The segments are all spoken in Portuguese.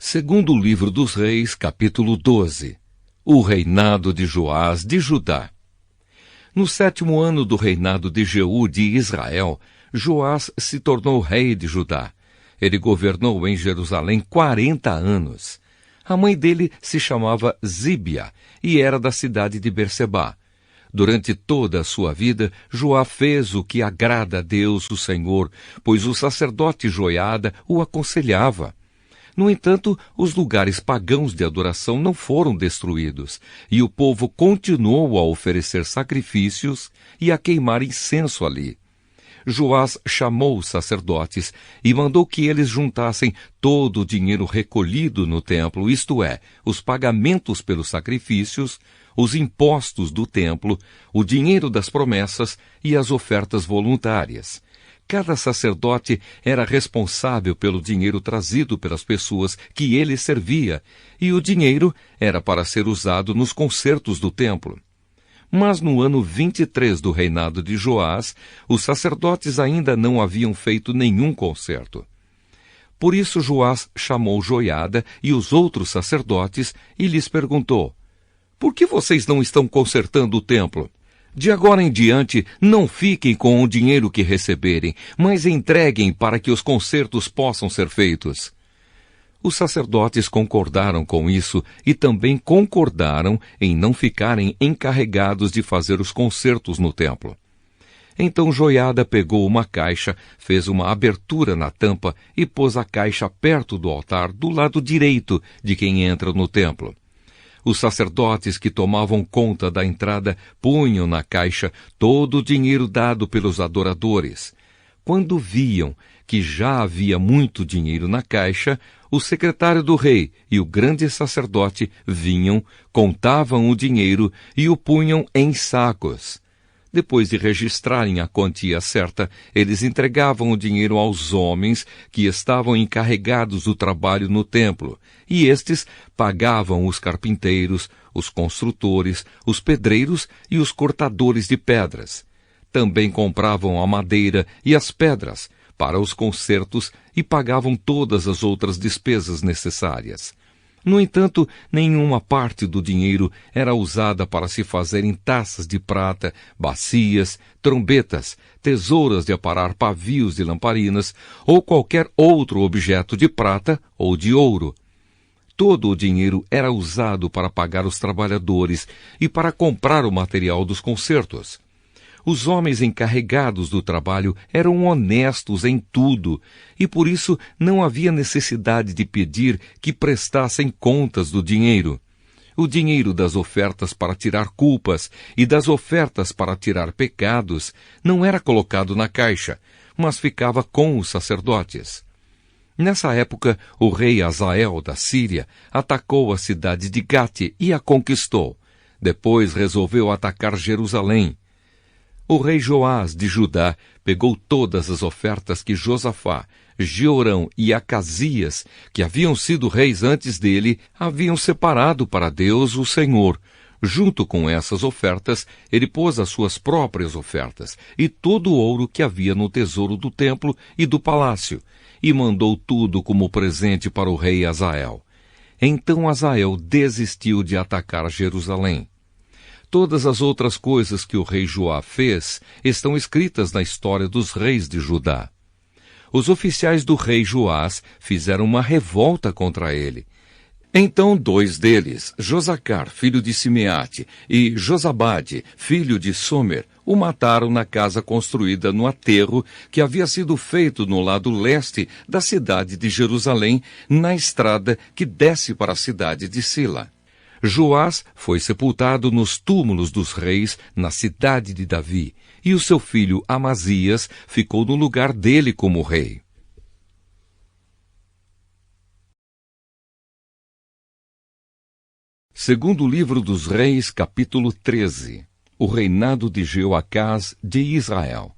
Segundo livro dos Reis, capítulo 12. O reinado de Joás de Judá. No 7º ano do reinado de Jeú de Israel, Joás se tornou rei de Judá. Ele governou em Jerusalém 40 anos. A mãe dele se chamava Zíbia e era da cidade de Bersebá. Durante toda a sua vida, Joá fez o que agrada a Deus, o Senhor, pois o sacerdote Joiada o aconselhava. No entanto, os lugares pagãos de adoração não foram destruídos, e o povo continuou a oferecer sacrifícios e a queimar incenso ali. Joás chamou os sacerdotes e mandou que eles juntassem todo o dinheiro recolhido no templo, isto é, os pagamentos pelos sacrifícios, os impostos do templo, o dinheiro das promessas e as ofertas voluntárias. Cada sacerdote era responsável pelo dinheiro trazido pelas pessoas que ele servia, e o dinheiro era para ser usado nos concertos do templo. Mas no ano 23 do reinado de Joás, os sacerdotes ainda não haviam feito nenhum concerto. Por isso Joás chamou Joiada e os outros sacerdotes e lhes perguntou: "Por que vocês não estão consertando o templo? De agora em diante, não fiquem com o dinheiro que receberem, mas entreguem para que os concertos possam ser feitos." Os sacerdotes concordaram com isso e também concordaram em não ficarem encarregados de fazer os concertos no templo. Então Joiada pegou uma caixa, fez uma abertura na tampa e pôs a caixa perto do altar, do lado direito de quem entra no templo. Os sacerdotes que tomavam conta da entrada punham na caixa todo o dinheiro dado pelos adoradores. Quando viam que já havia muito dinheiro na caixa, o secretário do rei e o grande sacerdote vinham, contavam o dinheiro e o punham em sacos. Depois de registrarem a quantia certa, eles entregavam o dinheiro aos homens que estavam encarregados do trabalho no templo, e estes pagavam os carpinteiros, os construtores, os pedreiros e os cortadores de pedras. Também compravam a madeira e as pedras para os concertos e pagavam todas as outras despesas necessárias. No entanto, nenhuma parte do dinheiro era usada para se fazerem taças de prata, bacias, trombetas, tesouras de aparar pavios e lamparinas ou qualquer outro objeto de prata ou de ouro. Todo o dinheiro era usado para pagar os trabalhadores e para comprar o material dos concertos. Os homens encarregados do trabalho eram honestos em tudo, e por isso não havia necessidade de pedir que prestassem contas do dinheiro. O dinheiro das ofertas para tirar culpas e das ofertas para tirar pecados não era colocado na caixa, mas ficava com os sacerdotes. Nessa época, o rei Hazael da Síria atacou a cidade de Gate e a conquistou. Depois resolveu atacar Jerusalém. O rei Joás de Judá pegou todas as ofertas que Josafá, Jeorão e Acasias, que haviam sido reis antes dele, haviam separado para Deus, o Senhor. Junto com essas ofertas, ele pôs as suas próprias ofertas e todo o ouro que havia no tesouro do templo e do palácio, e mandou tudo como presente para o rei Hazael. Então Hazael desistiu de atacar Jerusalém. Todas as outras coisas que o rei Joá fez estão escritas na história dos reis de Judá. Os oficiais do rei Joás fizeram uma revolta contra ele. Então 2 deles, Josacar, filho de Simeate, e Josabade, filho de Somer, o mataram na casa construída no aterro que havia sido feito no lado leste da cidade de Jerusalém, na estrada que desce para a cidade de Sila. Joás foi sepultado nos túmulos dos reis na cidade de Davi, e o seu filho Amazias ficou no lugar dele como rei. Segundo livro dos Reis, capítulo 13. O reinado de Jeoacás de Israel.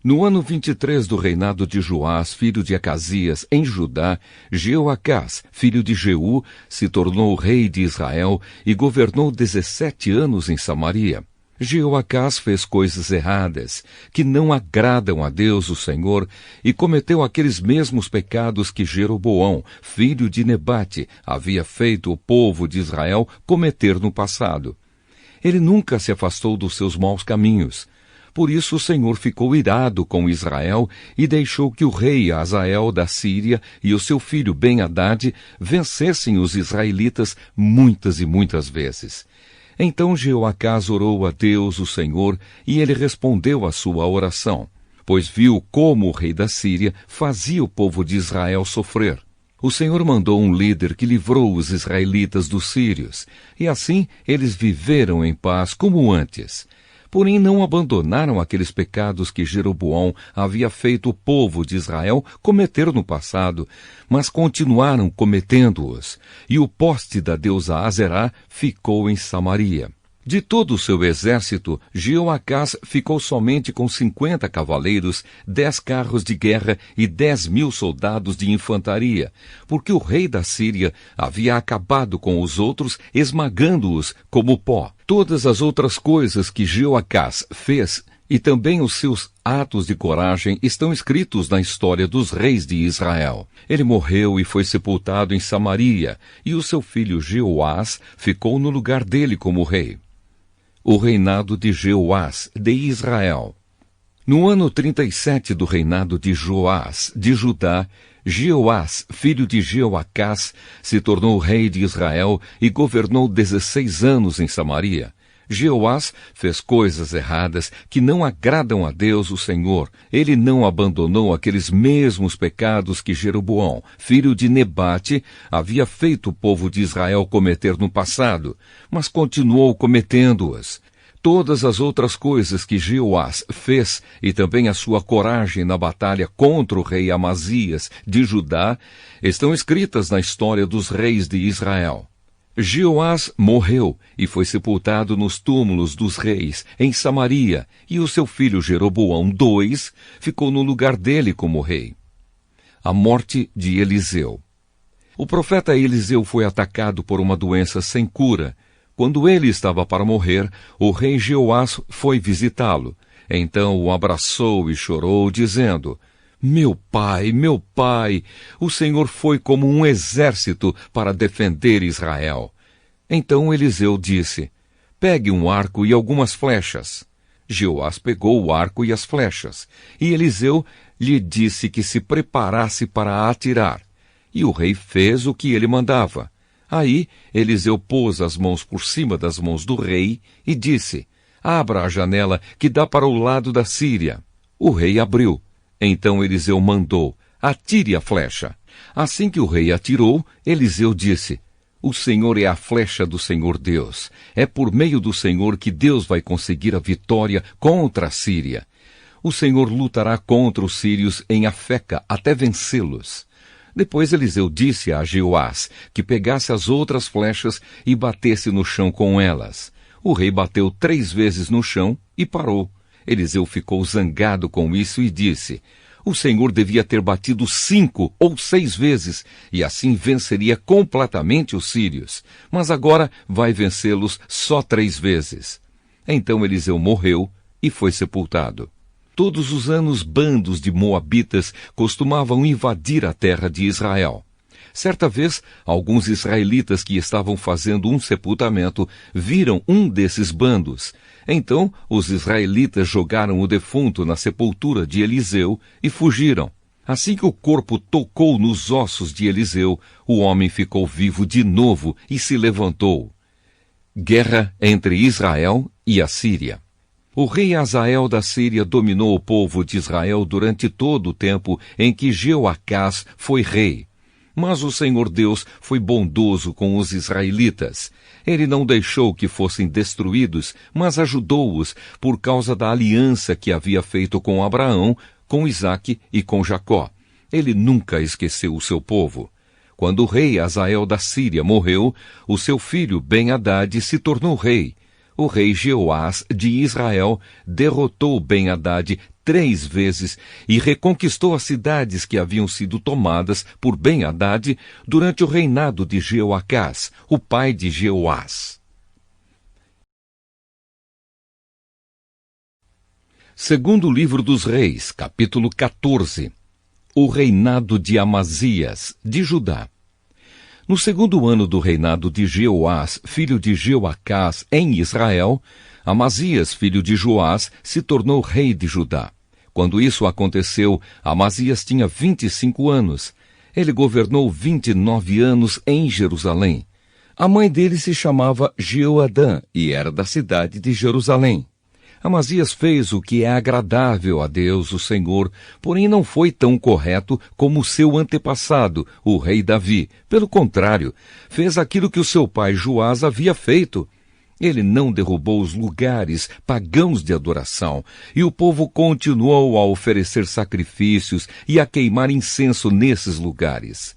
No ano 23 do reinado de Joás, filho de Acasias, em Judá, Jeoacás, filho de Jeú, se tornou rei de Israel e governou 17 anos em Samaria. Jeoacás fez coisas erradas, que não agradam a Deus o Senhor, e cometeu aqueles mesmos pecados que Jeroboão, filho de Nebate, havia feito o povo de Israel cometer no passado. Ele nunca se afastou dos seus maus caminhos. Por isso o Senhor ficou irado com Israel e deixou que o rei Hazael da Síria e o seu filho Ben-Hadad vencessem os israelitas muitas e muitas vezes. Então Jeoacás orou a Deus, o Senhor, e ele respondeu à sua oração, pois viu como o rei da Síria fazia o povo de Israel sofrer. O Senhor mandou um líder que livrou os israelitas dos sírios, e assim eles viveram em paz como antes. Porém não abandonaram aqueles pecados que Jeroboão havia feito o povo de Israel cometer no passado, mas continuaram cometendo-os, e o poste da deusa Aserá ficou em Samaria. De todo o seu exército, Jeoacás ficou somente com 50 cavaleiros, 10 carros de guerra e 10.000 soldados de infantaria, porque o rei da Síria havia acabado com os outros, esmagando-os como pó. Todas as outras coisas que Jeoacás fez, e também os seus atos de coragem, estão escritos na história dos reis de Israel. Ele morreu e foi sepultado em Samaria, e o seu filho Jeoás ficou no lugar dele como rei. O reinado de Jeoás de Israel. No ano 37 do reinado de Joás de Judá, Jeoás, filho de Jeoacás, se tornou rei de Israel e governou 16 anos em Samaria. Jeoás fez coisas erradas que não agradam a Deus o Senhor. Ele não abandonou aqueles mesmos pecados que Jeroboão, filho de Nebate, havia feito o povo de Israel cometer no passado, mas continuou cometendo-as. Todas as outras coisas que Jeoás fez, e também a sua coragem na batalha contra o rei Amazias de Judá, estão escritas na história dos reis de Israel. Jeoás morreu e foi sepultado nos túmulos dos reis, em Samaria, e o seu filho Jeroboão II ficou no lugar dele como rei. A morte de Eliseu. O profeta Eliseu foi atacado por uma doença sem cura. Quando ele estava para morrer, o rei Jeoás foi visitá-lo. Então o abraçou e chorou, dizendo: meu pai, o Senhor foi como um exército para defender Israel. Então Eliseu disse: pegue um arco e algumas flechas. Jeoás pegou o arco e as flechas, e Eliseu lhe disse que se preparasse para atirar. E o rei fez o que ele mandava. Aí Eliseu pôs as mãos por cima das mãos do rei e disse: abra a janela que dá para o lado da Síria. O rei abriu. Então Eliseu mandou: atire a flecha. Assim que o rei atirou, Eliseu disse: o Senhor é a flecha do Senhor Deus. É por meio do Senhor que Deus vai conseguir a vitória contra a Síria. O Senhor lutará contra os sírios em Afeca até vencê-los. Depois Eliseu disse a Jeoás que pegasse as outras flechas e batesse no chão com elas. O rei bateu 3 vezes no chão e parou. Eliseu ficou zangado com isso e disse: o Senhor devia ter batido 5 ou 6 vezes, e assim venceria completamente os sírios. Mas agora vai vencê-los só 3 vezes. Então Eliseu morreu e foi sepultado. Todos os anos bandos de moabitas costumavam invadir a terra de Israel. Certa vez, alguns israelitas que estavam fazendo um sepultamento viram um desses bandos. Então, os israelitas jogaram o defunto na sepultura de Eliseu e fugiram. Assim que o corpo tocou nos ossos de Eliseu, o homem ficou vivo de novo e se levantou. Guerra entre Israel e a Síria. O rei Hazael da Síria dominou o povo de Israel durante todo o tempo em que Jeoacás foi rei. Mas o Senhor Deus foi bondoso com os israelitas. Ele não deixou que fossem destruídos, mas ajudou-os por causa da aliança que havia feito com Abraão, com Isaque e com Jacó. Ele nunca esqueceu o seu povo. Quando o rei Hazael da Síria morreu, o seu filho Ben-Hadad se tornou rei. O rei Jeoás de Israel derrotou Ben-Hadad 3 vezes e reconquistou as cidades que haviam sido tomadas por Ben-Hadad durante o reinado de Jeoacás, o pai de Jeoás. Segundo livro dos Reis, capítulo 14. O reinado de Amazias, de Judá. No segundo ano do reinado de Jeoás, filho de Jeoacás, em Israel, Amazias, filho de Joás, se tornou rei de Judá. Quando isso aconteceu, Amazias tinha 25 anos. Ele governou 29 anos em Jerusalém. A mãe dele se chamava Jeoadã e era da cidade de Jerusalém. Amazias fez o que é agradável a Deus, o Senhor, porém não foi tão correto como seu antepassado, o rei Davi. Pelo contrário, fez aquilo que o seu pai Joás havia feito. Ele não derrubou os lugares pagãos de adoração, e o povo continuou a oferecer sacrifícios e a queimar incenso nesses lugares.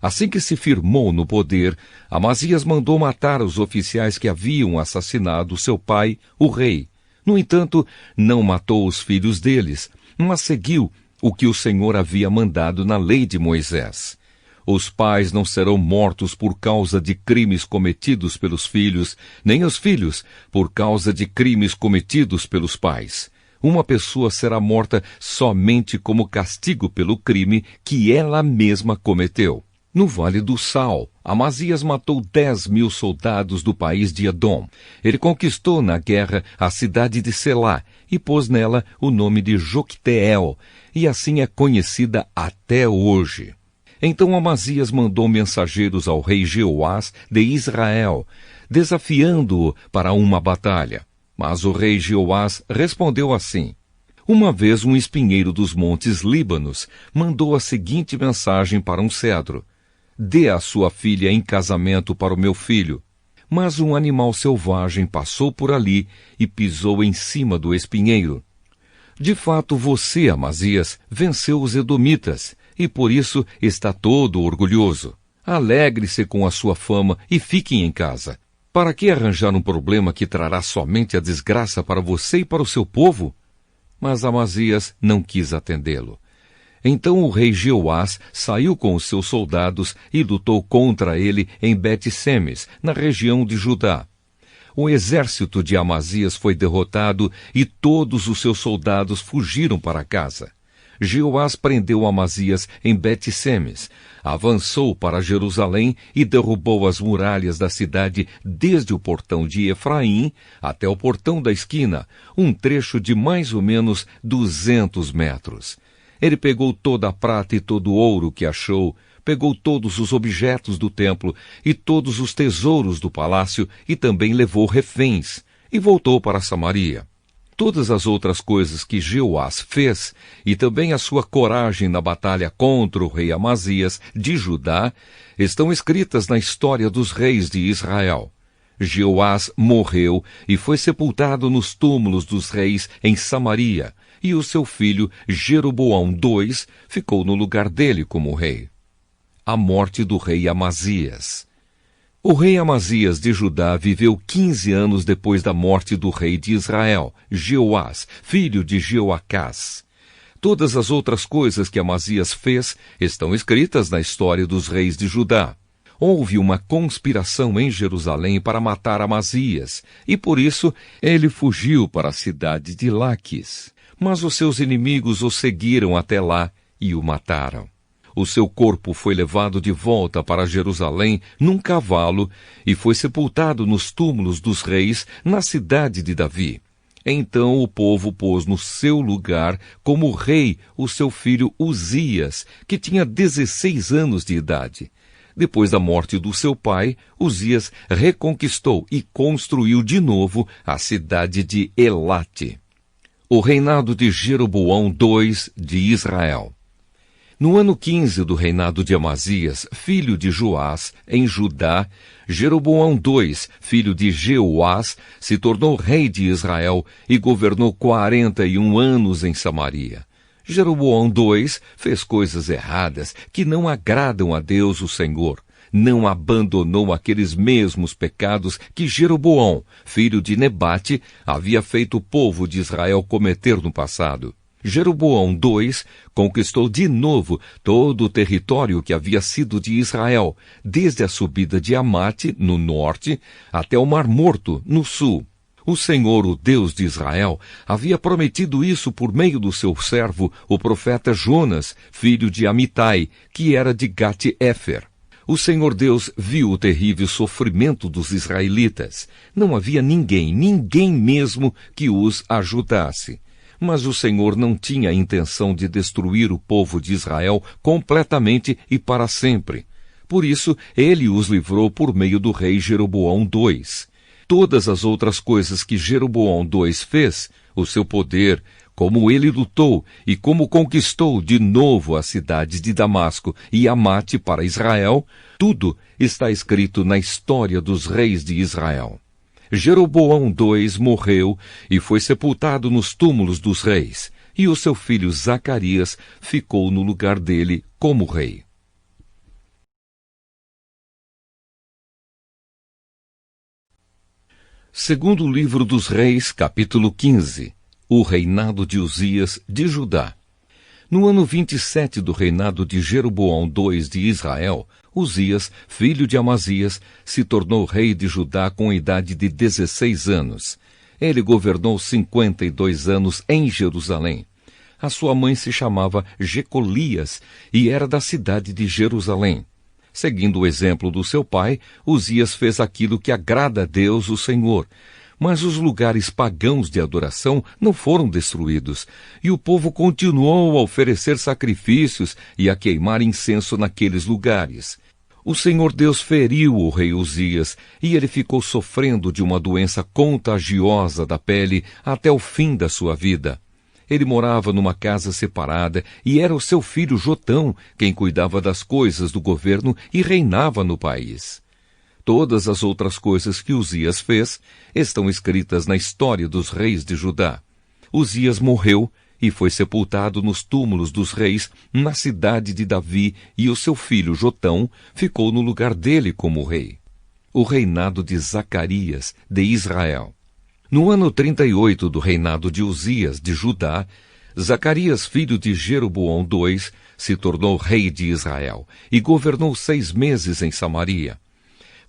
Assim que se firmou no poder, Amazias mandou matar os oficiais que haviam assassinado seu pai, o rei. No entanto, não matou os filhos deles, mas seguiu o que o Senhor havia mandado na lei de Moisés. Os pais não serão mortos por causa de crimes cometidos pelos filhos, nem os filhos por causa de crimes cometidos pelos pais. Uma pessoa será morta somente como castigo pelo crime que ela mesma cometeu. No Vale do Sal, Amazias matou 10.000 soldados do país de Edom. Ele conquistou na guerra a cidade de Selá e pôs nela o nome de Jocteel, e assim é conhecida até hoje. Então Amazias mandou mensageiros ao rei Jeoás de Israel, desafiando-o para uma batalha. Mas o rei Jeoás respondeu assim: Uma vez um espinheiro dos montes Líbanos mandou a seguinte mensagem para um cedro: Dê a sua filha em casamento para o meu filho. Mas um animal selvagem passou por ali e pisou em cima do espinheiro. De fato, você, Amazias, venceu os edomitas, e por isso está todo orgulhoso. Alegre-se com a sua fama e fique em casa. Para que arranjar um problema que trará somente a desgraça para você e para o seu povo? Mas Amazias não quis atendê-lo. Então o rei Jeoás saiu com os seus soldados e lutou contra ele em Bet-Semes, na região de Judá. O exército de Amazias foi derrotado e todos os seus soldados fugiram para casa. Jeoás prendeu Amazias em Bet-Semes, avançou para Jerusalém e derrubou as muralhas da cidade desde o portão de Efraim até o portão da esquina, um trecho de mais ou menos 200 metros. Ele pegou toda a prata e todo o ouro que achou, pegou todos os objetos do templo e todos os tesouros do palácio e também levou reféns, e voltou para Samaria. Todas as outras coisas que Jeoás fez, e também a sua coragem na batalha contra o rei Amazias de Judá, estão escritas na história dos reis de Israel. Jeoás morreu e foi sepultado nos túmulos dos reis em Samaria, e o seu filho Jeroboão II ficou no lugar dele como rei. A morte do rei Amazias. O rei Amazias de Judá viveu 15 anos depois da morte do rei de Israel, Jeoás, filho de Jeoacás. Todas as outras coisas que Amazias fez estão escritas na história dos reis de Judá. Houve uma conspiração em Jerusalém para matar Amazias, e por isso ele fugiu para a cidade de Laquis. Mas os seus inimigos o seguiram até lá e o mataram. O seu corpo foi levado de volta para Jerusalém num cavalo e foi sepultado nos túmulos dos reis na cidade de Davi. Então o povo pôs no seu lugar como rei o seu filho Uzias, que tinha 16 anos de idade. Depois da morte do seu pai, Uzias reconquistou e construiu de novo a cidade de Elate. O reinado de Jeroboão II de Israel. No ano 15 do reinado de Amazias, filho de Joás, em Judá, Jeroboão II, filho de Jeoás, se tornou rei de Israel e governou 41 anos em Samaria. Jeroboão II fez coisas erradas que não agradam a Deus o Senhor. Não abandonou aqueles mesmos pecados que Jeroboão, filho de Nebate, havia feito o povo de Israel cometer no passado. Jeroboão II conquistou de novo todo o território que havia sido de Israel, desde a subida de Amate, no norte, até o Mar Morto, no sul. O Senhor, o Deus de Israel, havia prometido isso por meio do seu servo, o profeta Jonas, filho de Amitai, que era de Gat-Éfer. O Senhor Deus viu o terrível sofrimento dos israelitas. Não havia ninguém mesmo que os ajudasse. Mas o Senhor não tinha a intenção de destruir o povo de Israel completamente e para sempre. Por isso, ele os livrou por meio do rei Jeroboão II. Todas as outras coisas que Jeroboão II fez, o seu poder, como ele lutou e como conquistou de novo a cidade de Damasco e Amate para Israel, tudo está escrito na história dos reis de Israel. Jeroboão II morreu e foi sepultado nos túmulos dos reis, e o seu filho Zacarias ficou no lugar dele como rei. Segundo livro dos Reis, capítulo 15. O reinado de Uzias de Judá. No ano 27 do reinado de Jeroboão II de Israel, Uzias, filho de Amazias, se tornou rei de Judá com a idade de 16 anos. Ele governou 52 anos em Jerusalém. A sua mãe se chamava Jecolias e era da cidade de Jerusalém. Seguindo o exemplo do seu pai, Uzias fez aquilo que agrada a Deus, o Senhor. Mas os lugares pagãos de adoração não foram destruídos, e o povo continuou a oferecer sacrifícios e a queimar incenso naqueles lugares. O Senhor Deus feriu o rei Uzias, e ele ficou sofrendo de uma doença contagiosa da pele até o fim da sua vida. Ele morava numa casa separada e era o seu filho Jotão quem cuidava das coisas do governo e reinava no país. Todas as outras coisas que Uzias fez estão escritas na história dos reis de Judá. Uzias morreu e foi sepultado nos túmulos dos reis na cidade de Davi, e o seu filho Jotão ficou no lugar dele como rei. O reinado de Zacarias, de Israel. No ano 38 do reinado de Uzias, de Judá, Zacarias, filho de Jeroboão II, se tornou rei de Israel e governou 6 meses em Samaria.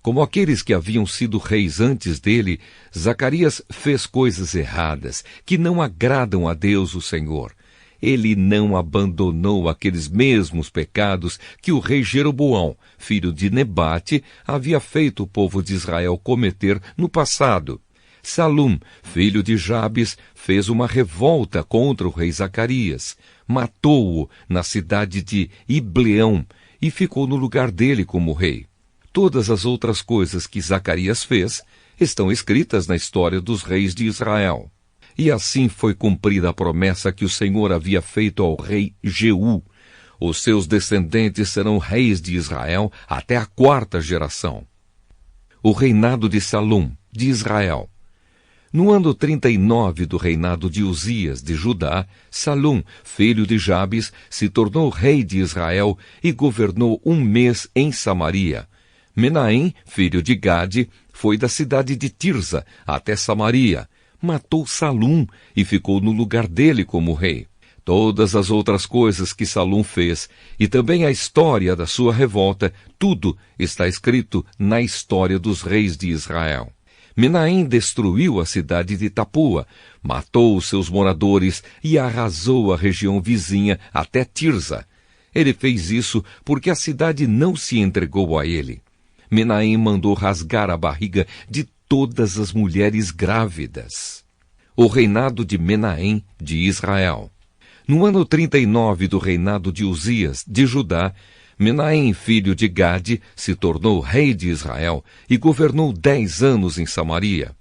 Como aqueles que haviam sido reis antes dele, Zacarias fez coisas erradas, que não agradam a Deus o Senhor. Ele não abandonou aqueles mesmos pecados que o rei Jeroboão, filho de Nebate, havia feito o povo de Israel cometer no passado. Salum, filho de Jabes, fez uma revolta contra o rei Zacarias, matou-o na cidade de Ibleão e ficou no lugar dele como rei. Todas as outras coisas que Zacarias fez estão escritas na história dos reis de Israel. E assim foi cumprida a promessa que o Senhor havia feito ao rei Jeú. Os seus descendentes serão reis de Israel até a 4ª geração. O reinado de Salum, de Israel. No ano 39 do reinado de Uzias, de Judá, Salum, filho de Jabes, se tornou rei de Israel e governou 1 mês em Samaria. Menahem, filho de Gade, foi da cidade de Tirza até Samaria, matou Salum e ficou no lugar dele como rei. Todas as outras coisas que Salum fez, e também a história da sua revolta, tudo está escrito na história dos reis de Israel. Menahem destruiu a cidade de Tapua, matou os seus moradores e arrasou a região vizinha até Tirza. Ele fez isso porque a cidade não se entregou a ele. Menahem mandou rasgar a barriga de todas as mulheres grávidas. O reinado de Menahem de Israel. No ano 39 do reinado de Uzias, de Judá, Menahem, filho de Gade, se tornou rei de Israel e governou 10 anos em Samaria.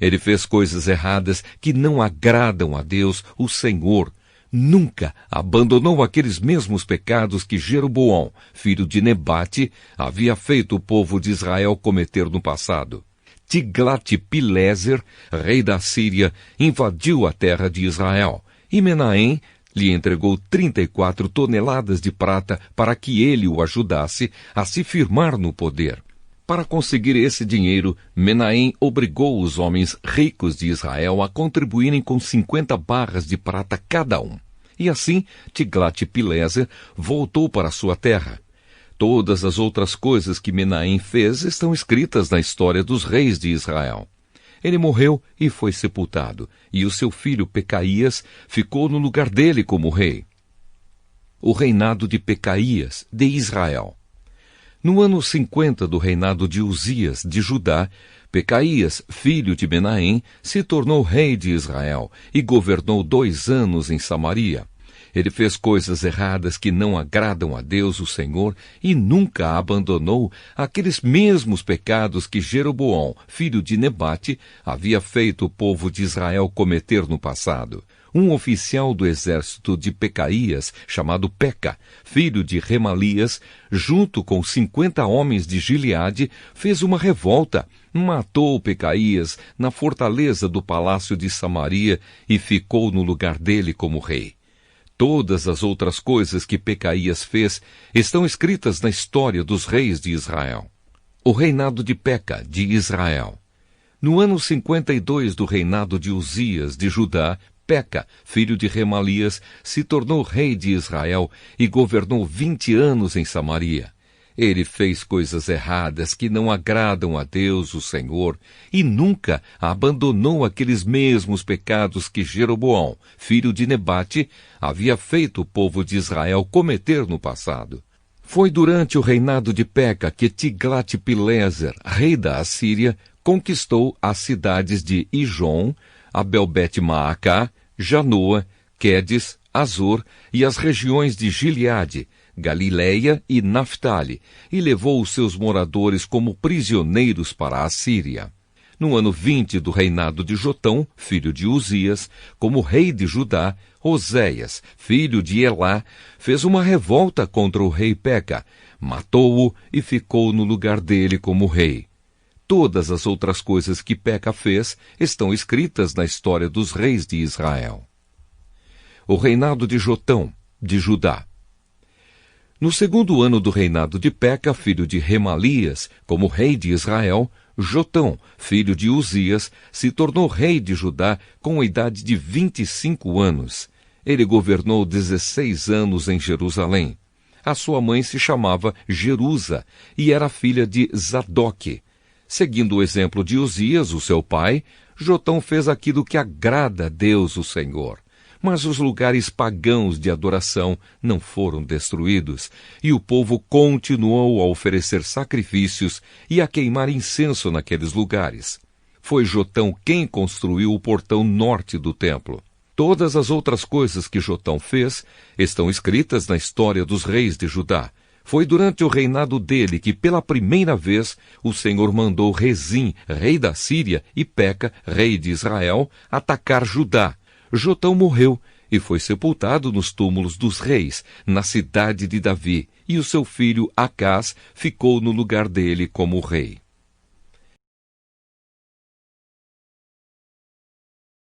Ele fez coisas erradas que não agradam a Deus, o Senhor. Nunca abandonou aqueles mesmos pecados que Jeroboão, filho de Nebate, havia feito o povo de Israel cometer no passado. Tiglat-Pileser, rei da Síria, invadiu a terra de Israel, e Menahem lhe entregou 34 toneladas de prata para que ele o ajudasse a se firmar no poder. Para conseguir esse dinheiro, Menahem obrigou os homens ricos de Israel a contribuírem com 50 barras de prata cada um. E assim, Tiglat-Pileser voltou para sua terra. Todas as outras coisas que Menahem fez estão escritas na história dos reis de Israel. Ele morreu e foi sepultado, e o seu filho Pecaías ficou no lugar dele como rei. O reinado de Pecaías, de Israel. No ano 50 do reinado de Uzias, de Judá, Pecaías, filho de Menahem, se tornou rei de Israel e governou 2 anos em Samaria. Ele fez coisas erradas que não agradam a Deus, o Senhor, e nunca abandonou aqueles mesmos pecados que Jeroboão, filho de Nebate, havia feito o povo de Israel cometer no passado. Um oficial do exército de Pecaías, chamado Peca, filho de Remalias, junto com 50 homens de Gileade, fez uma revolta, matou Pecaías na fortaleza do palácio de Samaria e ficou no lugar dele como rei. Todas as outras coisas que Pecaías fez estão escritas na história dos reis de Israel. O reinado de Peca, de Israel. No ano 52 do reinado de Uzias, de Judá, Peca, filho de Remalias, se tornou rei de Israel e governou 20 anos em Samaria. Ele fez coisas erradas que não agradam a Deus, o Senhor, e nunca abandonou aqueles mesmos pecados que Jeroboão, filho de Nebate, havia feito o povo de Israel cometer no passado. Foi durante o reinado de Peca que Tiglat-Pileser, rei da Assíria, conquistou as cidades de Ijon, Abel-Bet-Maacá, Janoa, Quedes, Azor e as regiões de Gileade, Galileia e Naftali, e levou os seus moradores como prisioneiros para a Síria. No ano 20 do reinado de Jotão, filho de Uzias, como rei de Judá, Oséias, filho de Elá, fez uma revolta contra o rei Peca, matou-o e ficou no lugar dele como rei. Todas as outras coisas que Peca fez estão escritas na história dos reis de Israel. O reinado de Jotão, de Judá. No 2º ano do reinado de Peca, filho de Remalias, como rei de Israel, Jotão, filho de Uzias, se tornou rei de Judá com a idade de 25 anos. Ele governou 16 anos em Jerusalém. A sua mãe se chamava Jerusa e era filha de Zadoque. Seguindo o exemplo de Uzias, o seu pai, Jotão fez aquilo que agrada a Deus, o Senhor. Mas os lugares pagãos de adoração não foram destruídos, e o povo continuou a oferecer sacrifícios e a queimar incenso naqueles lugares. Foi Jotão quem construiu o portão norte do templo. Todas as outras coisas que Jotão fez estão escritas na história dos reis de Judá. Foi durante o reinado dele que, pela primeira vez, o Senhor mandou Rezim, rei da Síria, e Peca, rei de Israel, atacar Judá. Jotão morreu e foi sepultado nos túmulos dos reis, na cidade de Davi, e o seu filho Acás ficou no lugar dele como rei.